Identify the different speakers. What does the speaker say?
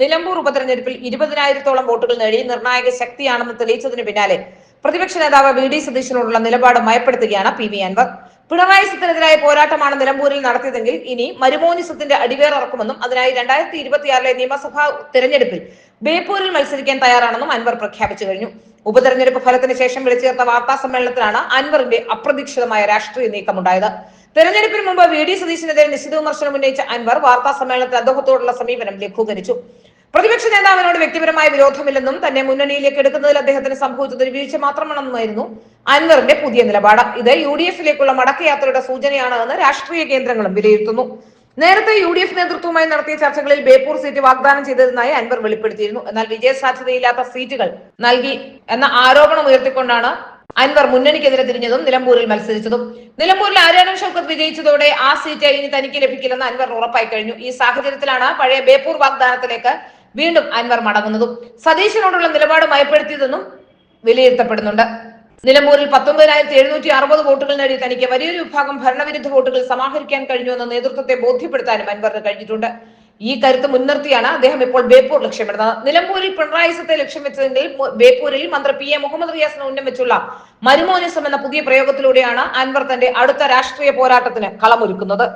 Speaker 1: നിലമ്പൂർ ഉപതെരഞ്ഞെടുപ്പിൽ 20,000-ഓളം വോട്ടുകൾ നേടി നിർണായക ശക്തിയാണെന്ന് തെളിയിച്ചതിന് പിന്നാലെ പ്രതിപക്ഷ നേതാവ് വി.ഡി. സതീശനോടുള്ള നിലപാട് മയപ്പെടുത്തുകയാണ് പി.വി. അൻവർ. പിണറായി സത്തിനെതിരായ പോരാട്ടമാണ് നിലമ്പൂരിൽ നടത്തിയതെങ്കിൽ ഇനി മരുമോനിസത്തിന്റെ അടിവേറിറക്കുമെന്നും അതിനായി 2026 നിയമസഭാ തെരഞ്ഞെടുപ്പിൽ ബേപ്പൂരിൽ മത്സരിക്കാൻ തയ്യാറാണെന്നും അൻവർ പ്രഖ്യാപിച്ചു കഴിഞ്ഞു. ഉപതെരഞ്ഞെടുപ്പ് ഫലത്തിന് ശേഷം വിളിച്ചുചേർത്ത വാർത്താ സമ്മേളനത്തിലാണ് അൻവറിന്റെ അപ്രതീക്ഷിതമായ രാഷ്ട്രീയ നീക്കമുണ്ടായത്. തെരഞ്ഞെടുപ്പിന് മുമ്പ് വി.ഡി. സതീശനെതിരെ നിശിത വിമർശനം ഉന്നയിച്ച അൻവർ വാർത്താ സമ്മേളനത്തിൽ അദ്ദേഹത്തോടുള്ള സമീപനം ലഘൂകരിച്ചു. പ്രതിപക്ഷ നേതാവിനോട് വ്യക്തിപരമായ വിരോധമില്ലെന്നും തന്നെ മുന്നണിയിലേക്ക് എടുക്കുന്നതിൽ അദ്ദേഹത്തിന് സംഭവിച്ചത് ഒരു വീഴ്ച മാത്രമാണെന്നുമായിരുന്നു അൻവറിന്റെ പുതിയ നിലപാട്. ഇത് UDF-ലേക്കുള്ള മടക്കയാത്രയുടെ സൂചനയാണ് എന്ന് രാഷ്ട്രീയ കേന്ദ്രങ്ങളും വിലയിരുത്തുന്നു. നേരത്തെ UDF നേതൃത്വവുമായി നടത്തിയ ചർച്ചകളിൽ ബേപ്പൂർ സീറ്റ് വാഗ്ദാനം ചെയ്തതിനായി അൻവർ വെളിപ്പെടുത്തിയിരുന്നു. എന്നാൽ വിജയസാധ്യതയില്ലാത്ത സീറ്റുകൾ നൽകി എന്ന ആരോപണം ഉയർത്തിക്കൊണ്ടാണ് അൻവർ മുന്നണിക്കെതിരെ തിരിഞ്ഞതും നിലമ്പൂരിൽ മത്സരിച്ചതും. നിലമ്പൂരിൽ ആര്യാടൻ ഷൗക്കത്ത് വിജയിച്ചതോടെ ആ സീറ്റ് ഇനി തനിക്ക് ലഭിക്കില്ലെന്ന് അൻവറിന് ഉറപ്പായി കഴിഞ്ഞു. ഈ സാഹചര്യത്തിലാണ് പഴയ ബേപ്പൂർ വാഗ്ദാനത്തിലേക്ക് വീണ്ടും അൻവർ മടങ്ങുന്നതും സതീശനോടുള്ള നിലപാട് മയപ്പെടുത്തിയതെന്നും വിലയിരുത്തപ്പെടുന്നുണ്ട്. നിലമ്പൂരിൽ 19,760 വോട്ടുകൾ നേടി തനിക്ക് വലിയൊരു വിഭാഗം ഭരണവിരുദ്ധ വോട്ടുകൾ സമാഹരിക്കാൻ കഴിഞ്ഞുവെന്ന് നേതൃത്വത്തെ ബോധ്യപ്പെടുത്താനും അൻവറിന് കഴിഞ്ഞിട്ടുണ്ട്. ഈ കരുത്ത് മുൻനിർത്തിയാണ് അദ്ദേഹം ഇപ്പോൾ ബേപ്പൂർ ലക്ഷ്യമിടുന്നത്. നിലമ്പൂരിൽ പിണറായി സത്തെ ലക്ഷ്യം വെച്ചതെങ്കിൽ ബേപ്പൂരിൽ മന്ത്രി PA മുഹമ്മദ് റിയാസിന് ഉന്നം വെച്ചുള്ള മരുമോനിസം എന്ന പുതിയ പ്രയോഗത്തിലൂടെയാണ് അൻവർ തന്റെ അടുത്ത രാഷ്ട്രീയ പോരാട്ടത്തിന് കളമൊരുക്കുന്നത്.